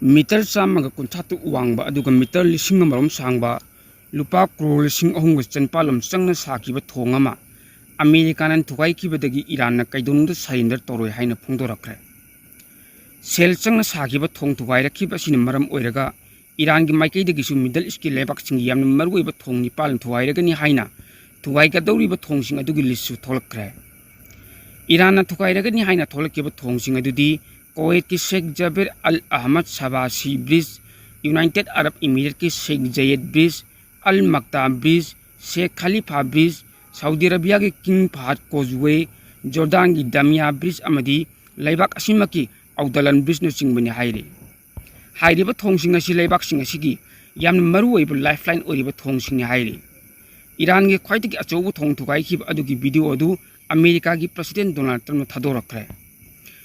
Metre चामग कुंथातु वांगबा अदुगा metre लिसिंग अमरम सांगबा लुपा crore लिसिंग अहुंग चनपालम चंगना साकिबा थोंग अमा American थुगाइखिबदगी Iran कैदोनुंदा surrender तौरोय हाइना फोंदोरखरे। Cell चंगना साकिबा थोंग थुगाइरखिबा सिन मरम ओइरगा Iran की माइकैदगिसु मिडल ईस्ट की लेबाकसिंग यामना मरुओइबा थोंग निपाल थुगाइरगनी हाइना थुगाइगदौरिबा थोंगसिंग अदुगी लिस्टु थोलक्खरे। इरान थुगाइरगनी हाइना थोलक्किबा थोंगसिंग अदुदी कुवैत की शेख जबीर अल अहमद शबासी ब्रिज, यूनाइटेड अरब इमीरेट की शेख जयेद ब्रिज, अल मक्ता ब्रिज, शेख खलीफा ब्रिज, सऊदी अरबिया की किंग फहद कोजवे, जॉर्डान की दमिया ब्रिज अमदी लेबाक असिमकी औदलन ब्रिज नचिंगबनी हाइरे। हाइरिबा थोंगसिंग असि लेबाकसिंग असिगी यामना मरुओइबा लाइफलाइन ओइरिबा थोंगसिंग हाइरे। इरान की ख्वाइदगी अचौबा थोंग थुगाइखिबा अदुगी वीडियो अदु अमेरिका की प्रेसिडेंट डोनाल्ड ट्रम्पना थादोरखरे।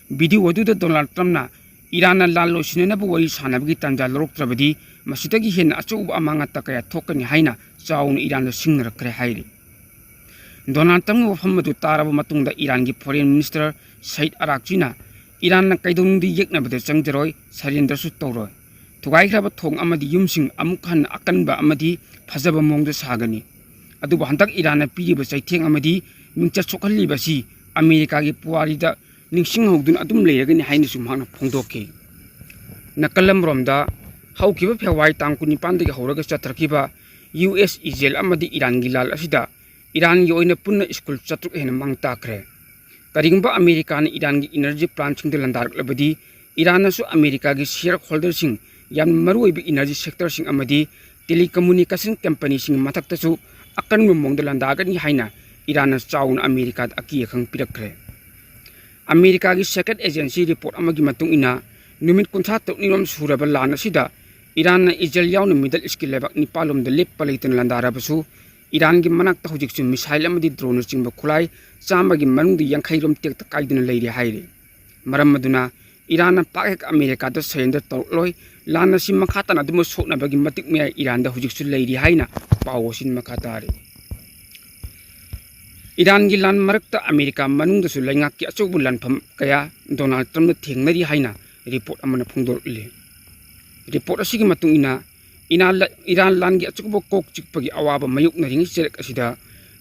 वीडियो अदुदा डोनाल्ड ट्रम्पना इरान लाल लोइसिननबा वरी सानबगी तंजा लौरक्त्रबदी मसिदगी हेन अचौबा अमांगता कया थोकनी हाइना चाउन इरान सिंगरखरे हाइरे। डोनाल्ड ट्रम्पना वफम अदु तारबा मतुंगदा इरान की फॉरेन मिनिस्टर सईद अराक्चीना इरान कैदोनुंदी येक्नबदा चंगजरोय सरेंडरसु तौरोय थुगाइख्रबा थोंग अमदी युमसिंग अमुक हन अकनबा अमदी फजबा मोंगदा सागनी। अदुबा हंतक इरान पीरिबा चैथेंग अमदी मिंगचर सोखल्लिबसी अमेरिका की पुवारीदा निंगसिंग हौदुन अदुम लेरगनी हाइनसु मांगना फोंदोके। नकलमरोमदा हौकिबा फेवाई तांग 19 हौरगा चत्रखिबा यूएस इजेल अमदी इरान की लाल असिदा इरान की ओइना पुन्ना स्कूल चत्रुक हेन मांग ताखरे। करिंगबा अमेरिका ने इरान की एनर्जी प्लांट सिंग लंदारकलबदी इरानसु अमेरिका की शेयर होल्डर सिंग याम मरुओइबा एनर्जी सेक्टर सिंग अमदी टेलीकम्युनिकेशन कंपनी सिंग मथक्तसु अकनबा मोंगदा लंदागनी हाइना इरान चाउन अमेरिका अकी खंग पिरखरे। अमेरिका की सेक्रेट एजेंसी रिपोर्ट अमगी मतुंग इना नुमित 53 सूरबा लान असिदा इरान इजराइल याउन मिडल ईस्ट की लेबाक निपालोमदा लेप्पा लेतन लंदारबसु इरान की मनाक्ता हुजिकसु मिसाइल अमदी ड्रोन चिंबा खुलाई चामगी मनुंग 50 रोम टेक्ता काइदना लेरि हाइरे। मरम मदुना इरान पाक अमेरिका द सरेंडर तौलोय लान असि मखाताना दुम सोकनबगी मतिक मे इरान द हुजिकसु लेरि हाइना पावोसिन मखातारे। इरान की लान मरक्ता अमेरिका मनुंगदसु लैंगाक की अचौबु लानफम कया डोनाल्ड ट्रम्पना थेंगनरी हाइना रिपोर्ट अमना फोंदोरले। रिपोर्ट असिगी मतुंग इरान लान की अचौबु कोक चिकपगी अवाबा मायुक्नरिंग चेरक असिदा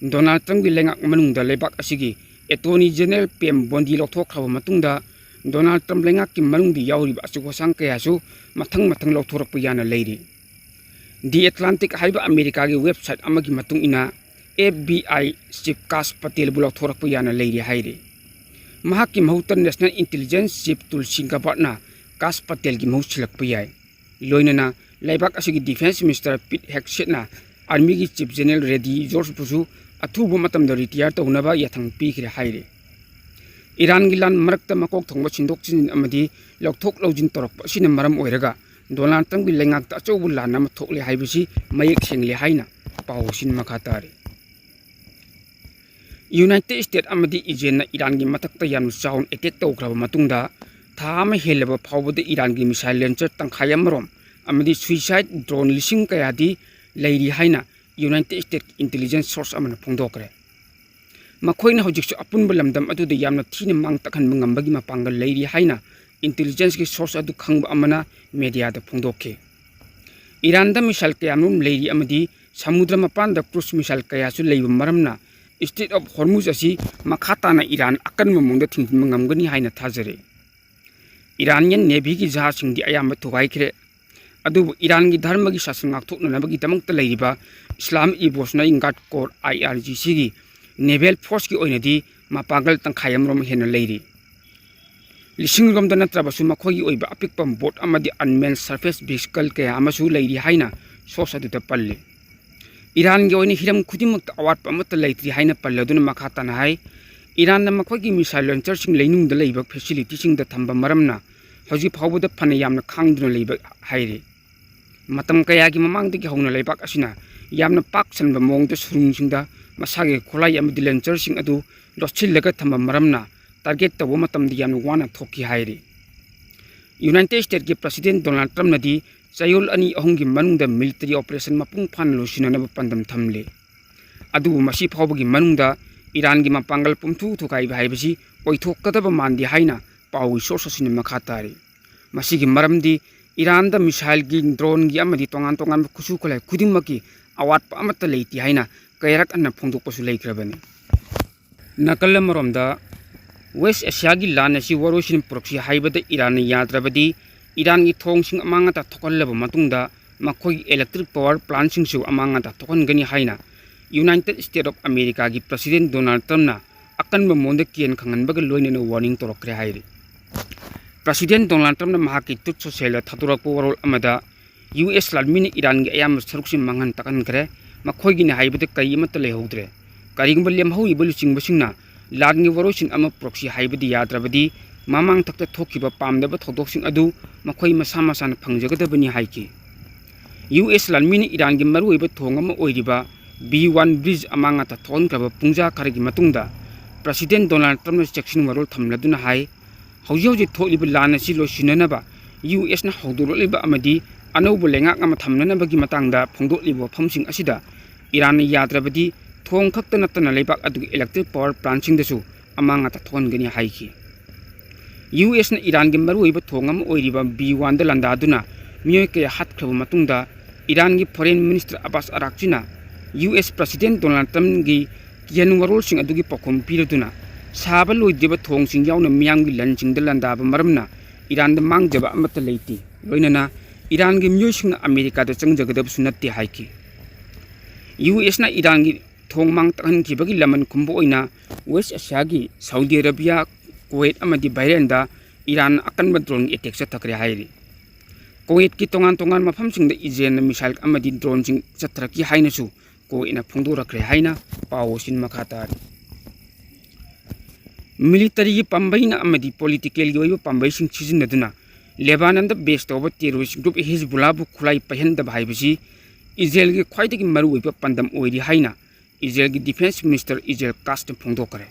डोनाल्ड ट्रम्प की लैंगाक मनुंगदा लेबाक असिगी एटॉर्नी जनरल पेम बोंडी लौथोखराबा मतुंगदा डोनाल्ड ट्रम्प लैंगाक की मनुंगदी याउरिबा अचौबसांग कयासु मथंग लौथोरकपा याना लेरि। दि एटलांटिक हाइबा अमेरिका की वेबसाइट अमगी मतुंग इना FBI चीफ काश पटेल बुलाव थोरक याना लेरि हाइरे। महाक की महूत नेशनल इंटेलिजेंस चीफ तुलसी गबार्डना काश पटेल की महूत सिलक याय। लोइनना लेबाक असिगी डिफेंस मिनिस्टर पीट हेगसेटना आर्मी की चीफ जनरल रेडी जॉर्ज बुशु अथुबा मतमदा रिटायर तौनबा याथंग पीखरे हाइरे। इरान की लान मरक्ता मकोक थोंबा सिंदोक सिन अमदी लौथोक लौजिन तौरक असिना मरम ओइरगा डोनाल्ड ट्रम्प की लैंगाकता अचौबु लान अमा थोकले हाइबसी मयेक सेंगले हाइना पावसिन मखा तारे। यूनाइटेड स्टेट अमदी इजेन इरान की मथक्ता याम चाउन अटैक तौख्रबा मतुंगदा था अमा हेलबा फावबदा इरान की मिसाइल लॉन्चर तंखाय अमरोम अमदी सुइसाइड ड्रोन लिसिंग कयादी लेरि हाइना यूनाइटेड स्टेट इंटेलिजेंस सोर्स अमना फोंदोकरे। मखोइना हौजिकसु अपुनबा लमदम अदुदा यामना थीना मांग तखनबा ngambagi mapanggal लेरि हाइना इंटेलिजेंस की सोर्स अदु खंगबा अमना मीडिया दा फोंदोके। इरान दा मिसाइल कयामनुम लेरि अमदी समुद्र मपान दा क्रूज मिसाइल कयासु लेइबा मरमना स्टेट ऑफ हॉर्मुज असी मखाताना इरान अकनबा मोंगदा थिंगथिंबा ngamgani हाइना थाजरे। इरानियन नेवी की जहाजसिंगदी अयाम थुगाइखरे। अदुबु इरान की धर्म की शासन गाक्थोकनबगी दमकता लेरिबा Islamic revolutionary guard corps IRGC की नेवल फोर्स की ओइनदी मापागल तंखायमरोम हेन लेरि। लिसिंग रोमदा नत्रबसु मखोगी ओइबा अपिकपा बोट अमदी अनमेन सरफेस व्हीकल कया अमसु लेरि हाइना सोर्स अदुदा पल्ले। इरान की ओइना हिरम खुदिमक्ता अवाटपा अमत्ता लेत्रि हाइना पल्लदुना मखाताना हाइ इरान मखोगी मिसाइल लॉन्चर सिंग लेनुंगदा लेइबा फैसिलिटी सिंग दा थंबा मरमना हौजि फावबदा फना यामना खांगदुना लेइबा हाइरे। मतम कया की ममांगदगी हौना लेबाक असिना यामना पाक सनबा मोंगदा सुरुंगसिंगदा मसागे खोलाई अमदी लॉन्चर सिंग अदु लोसिलगा थंबा मरमना टारगेट तबो मतमदी यामना वाना थोकी हाइरे। यूनाइटेड स्टेट की प्रेसिडेंट डोनाल्ड ट्रम्प नदी चयोल अनि अहुंगी मनुंगदा मिलिटरी ऑपरेशन मपुंग फान लोसिननबा पंदम थमले। अदुबु मसी फावबगी मनुंगदा इरान की मपांगल पुमथु थुकाइबा हाइबसी ओइथोकदबा मानदि हाइना पाउ सोर्स असिना मखा तारे। मसीगी मरमदी Iran da missile gi drone gi amadi tongan tongan khusu kholai khudimaki awat pa amata leiti haina kairak anna phongdok pasu leikrabani nakal maromda West Asia gi lan asi waroshin proxy haibada Iran yadrabadi Iran gi thongsing amanga ta thokalaba matungda makhoi electric power plant singsu amanga ta thokon gani haina United States of America gi President Donald Trump na akan bamonda kian khangan baga loinena warning torokre hairi President Donald Trump na mahaki tut social thaturak po warol amada US ladmini Iran gi ayam saruksin mangan takan kre makhoi gi ne haibada kai mat le hodre karingba lem hoi bolu singbasingna ladngi waroshin ama proxy haibadi yadrabadi mamang takta thokiba pamdaba thodoksing adu makhoi masa masa na phangjagadabani haiki US ladmini Iran gi maruiba thongama oiriba B1 bridge amanga ta thon kraba pungja karigi matungda President Donald Trump na section warol thamladuna hai hauji tholiba lana si lo sinanaba US na hodoroliba amadi anaubu lengak ama thamnanaba gi matangda phongdoliba phamsing asida Iran yadrabadi thong khakta natana leibak adu electric power plant sing dasu amanga ta thon gani haiki US na Iran gi maruiba thongam oiriba B1 da landaduna miyoy ke hat khaba matungda Iran gi foreign minister Abbas Arakchina US President Donald Trump gi kian warol sing adu gi pakhom piraduna saba loideba thong sing yauna miyang gi lan sing da landaba maramna Iran da mangjaba amata leiti loinana Iran gi miyoy sing America da changjagadab sunatti haiki US na Iran gi thong mang tan ki bagi laman kumbo oina West Asia gi Saudi Arabia Kuwait amadi Bahrain da Iran akan drone attack sa thakre hairi Kuwait ki tongan mafam sing da Israel na missile amadi drone sing sa thraki haina su ko ina phongdo rakre haina pawo sin makata military gi pambai na amadi political gi oiba pambai sing season naduna Lebanon da based over terrorist group Hezbollah bu khulai pahen da bhaibasi Israel gi khwaidagi maru oiba pandam oiri haina Israel gi defense minister Israel Katz phongdo kare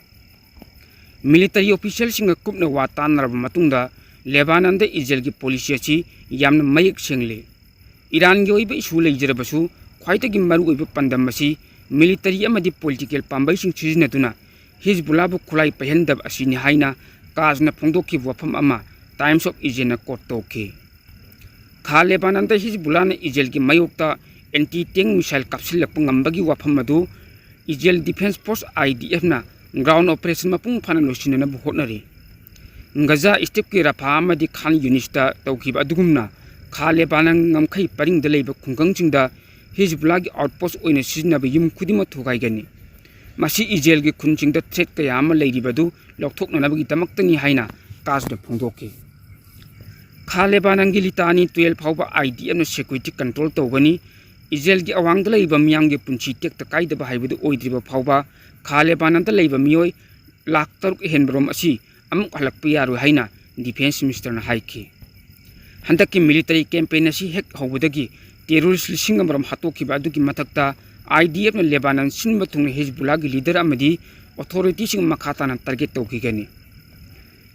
military official sing kupna wa tanar matungda Lebanon da Israel gi policy achi yamna mayek sengle Iran gi oiba issue leijarabasu khwaidagi maru oiba pandam asi military amadi political pambai sing sizinaduna Hezbollah bu khulai pahendab asini haina Katz na phongdoki wafam ama Times of Israel na court toke kha Lebanon da Hezbollah na Israel gi mayokta anti-tank missile kapsil pangambagi wafam adu Israel Defense Force IDF na ground operation mapung phanan losinana bu hotnari Gaza step ki rafa amadi Khan Yunis da tawkiba adugumna kha Lebanon ngamkhai paring da leiba khungkang chingda Hezbollah gi outpost oina sizinaba yum khudima thugai gani masi Israel gi khunchingda threat kaya ama leiribadu lokthoknanabagi tamaktani haina Katz da phongdoki kha Lebanon gi litani 12 phawba IDF na security control tawgani Israel gi awang da leiba miyang gi punchi tek ta kaida ba haibadu oidriba phawba kha Lebanon da leiba miyoy lakh taruk henbrom asi amuk halak piyaru haina defense minister na haiki handaki military campaign asi hek hawbadagi terrorist lising amram hatoki ba adugi matakta IDF na Lebanon sinba thung Hezbollah gi leader amadi authority sing makhata na target tawki gani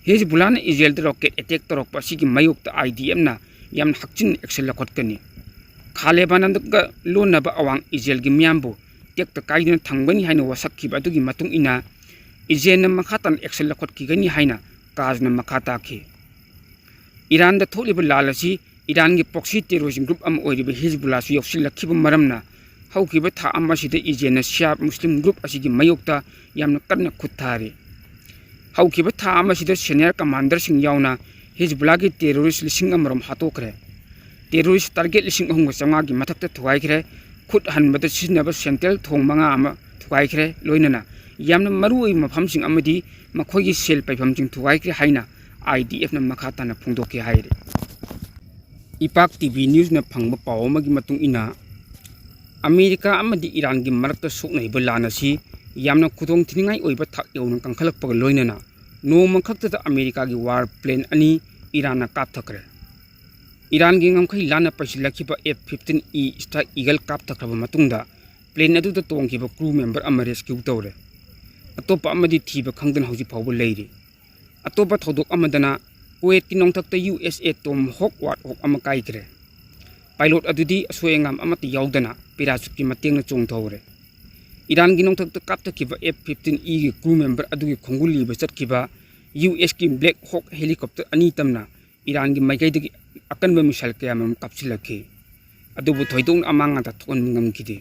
Hezbollah na Israel da rocket attack torok pa sigi mayokta IDF na yam hakchin action lakot kani kha Lebanon da lona ba awang Israel gi miyambu tek ta kaidina thangbani haina wasakki ba adugi matung ina Israel na makhatan action lakot ki gani haina Katz na makhata ki Iran da tholiba lalasi Iran gi proxy terrorism group am oiriba Hezbollah su yoksil lakhiba maramna haukiba tha amasida Israel na Shia Muslim group asigi mayokta yamna karna khuthari haukiba tha amasida senior commander sing yauna Hezbollah gi terrorist lising amram hatokre terrorist target lising ahunga changa gi mathakta thuai khre khut hanbada sinaba central thong manga ama thuai khre loinana yamna marui mafam sing amadi makhogi sel paifam sing thuai khre haina IDF na makhata na phongdoki haire Ipak TV News na phangba paw magi matung ina America amadi Iran gi marakta soknai balana si yamna khudong thiningai oiba thak yawna kangkhalak pag loinana no makhakta da America gi war plane ani Iran na kapthakre Iran gi ngamkhai lana pasilakhiba F-15E Strike Eagle kapthakraba matungda plane adu da tongkiba crew member ama rescue tawre atopa amadi thiba khangdan hauji phawba leiri atopa thodok amadana Kuwait ki nongthakta USA Tomahawk warthog ama kaikre pilot adudi asoengam amati yaudana pirasut ki matengna chongthawre Iran gi nongthakta kapthakiba F-15E gi crew member adugi khonguli ba chatkiba US ki Black Hawk helicopter ani tamna Iran gi maikai dagi akanba misal kaya mam kapsilaki adubu thoidong amang ata thon ngamkide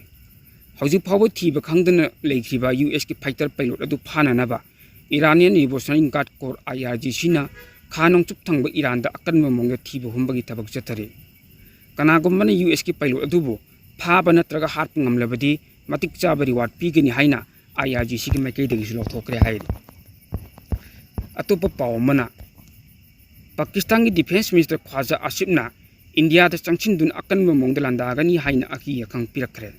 hauji phawo thiba khangdana leikhiba US ki fighter pilot adu phana naba Iranian Revolutionary Guard Corps IRGC na khanong chup thangba Iran da akanba mongda thiba humbagi tabak jathare kanagumana US ki pilot adubu phaba natraga hat ngamlabadi matik chaba reward pigani haina IRGC ki maikei dagi sulo thokre hai atopa pawmana Pakistan ki Defense Minister Khwaja Asif na India da changchin dun akanba mongda landagani haina aki yakang pirakre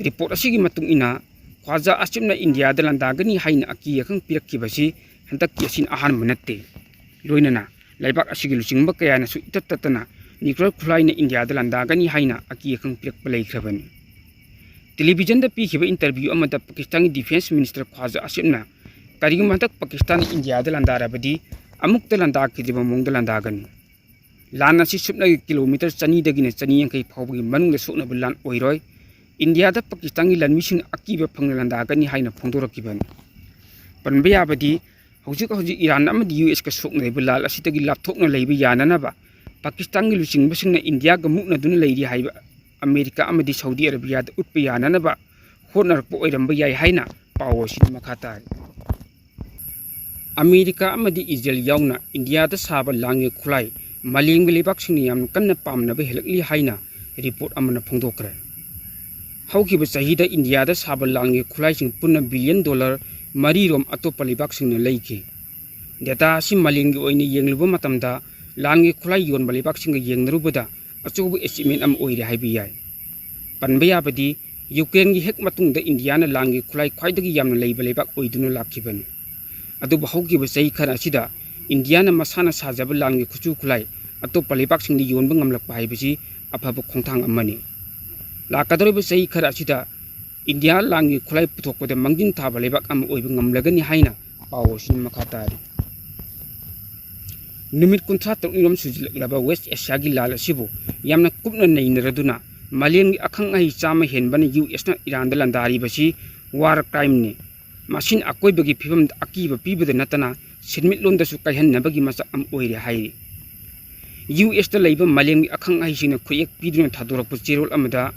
report asigi matung ina Khwaja Asif na India da landagani haina aki yakang pirakkibasi hantak yasin ahan manatte loinana laibak asigi lusingba kaya na su itatatana nuclear khulai na India da landagani haina aki yakang pirakpa leikhrabani television da pikhiba interview amada Pakistan Defense Minister Khwaja Asif na karigum hantak Pakistan India da landarabadi amuk da landakidriba mongda landagani lan asi supna kilometer chani dagina chani yankai phawgi manungda sokna bulan oiroi India da Pakistan gi lanmising akiba phanglalanda gani haina phongdorakiban panbe yabadi hojik Iran amadi US ka sokna bulal asitagi lapthokna leibi yanana ba Pakistan gi lusing basingna India ga mukna dun leiri haiba America amadi Saudi Arabia da utpa yanana ba honarpo oiramba yai haina pawo sin makhata America amadi Israel yauna India da saba langi khulai maling libak singni yam kanna pamna ba helakli haina report amana phongdokre haukiba chahida India da saba langi khulai sing punna billion dollar mari rom atopa libak singna leiki data si maling gi oini yengluba matamda langi khulai yon balibak singa yengrubada achobu estimate am oire haibi yai panba yabadi Ukraine gi hek matungda India na langi khulai khwaidagi yamna leiba lebak oiduna lakhibani adu bahaukiba chai khana sida India na masana sajaba langi khuchu khulai atopa libak singni yonba ngamlak baibisi afaba khongthang amani lakadoriba chai khara sida India langi khulai puthokpade mangin thaba lebak am oiba ngamlagani haina pawo sin makhatari numit kuntra toknirom sujilaklaba West Asia gi lal asibu yamna kupna neinraduna maleng akhang ai chama henbana US na Iran da landari basi war crime ne masin akoibagi phibam akiba pibada natana sinmit londa su kaihan nabagi masak am oire hairi US da leiba maleng akhang ai sina khuyek piduna thadorakpu cherol amada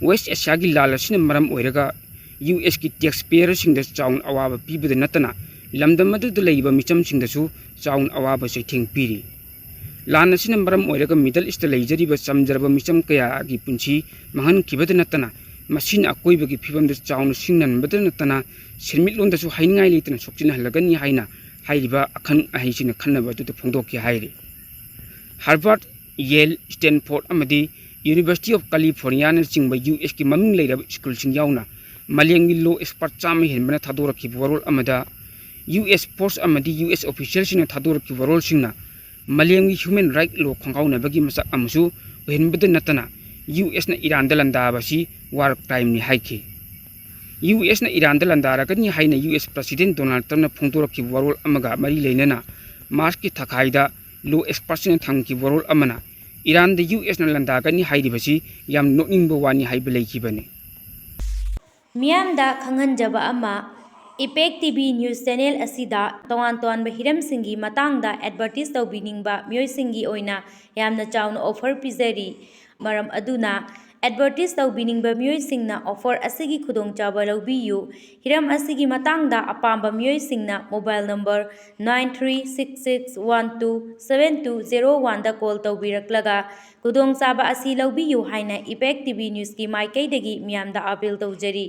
West Asia gi lal asina maram oiraga US ki taxpayer singda chaun awaba pibada natana lamdam madu da leiba micham singda su chaun awaba seitheng piri lan asina maram oiraga middle east leijari ba chamjarba micham kaya gi punchi mahan kibada natana masin akoibagi phibamda chaun singnan badana natana sinmit londa su haingai leitana sokchina halagani haina hairiba akhan ahisina khannaba du phongdokki hairi Harvard Yale Stanford amadi University of California na chingba US ki maming leirab school sing yauna malengi law expert chama henbana thadoraki warol amada US force amadi US officials sina thadoraki warol singna malengi human right law khongau na bagi masak amsu henbada natana US na Iran dalanda basi war crime ni haiki US na Iran dalandara kani haina US President Donald Trump na phongdoraki warol amaga mari leinana March ki thakhaida law expert sina thangki warol amana Iran da US na landagani hairibasi yam nokningba wani haiba leikibani Miyamda khanganjaba ama Impact TV News Channel asida tongan hiram singi matangda advertise tawbiningba miyoi singi oina yamna chawna offer pizari maram aduna advertise tawbiningba miyoi singna offer asigi khudong chaba lawbiyu hiram asigi matangda apamba miyoi singna mobile number 9366127201 da call tawbiraklaga khudong chaba asi lawbiyu haina Impact TV News ki maikaidagi miyamda appeal tawjari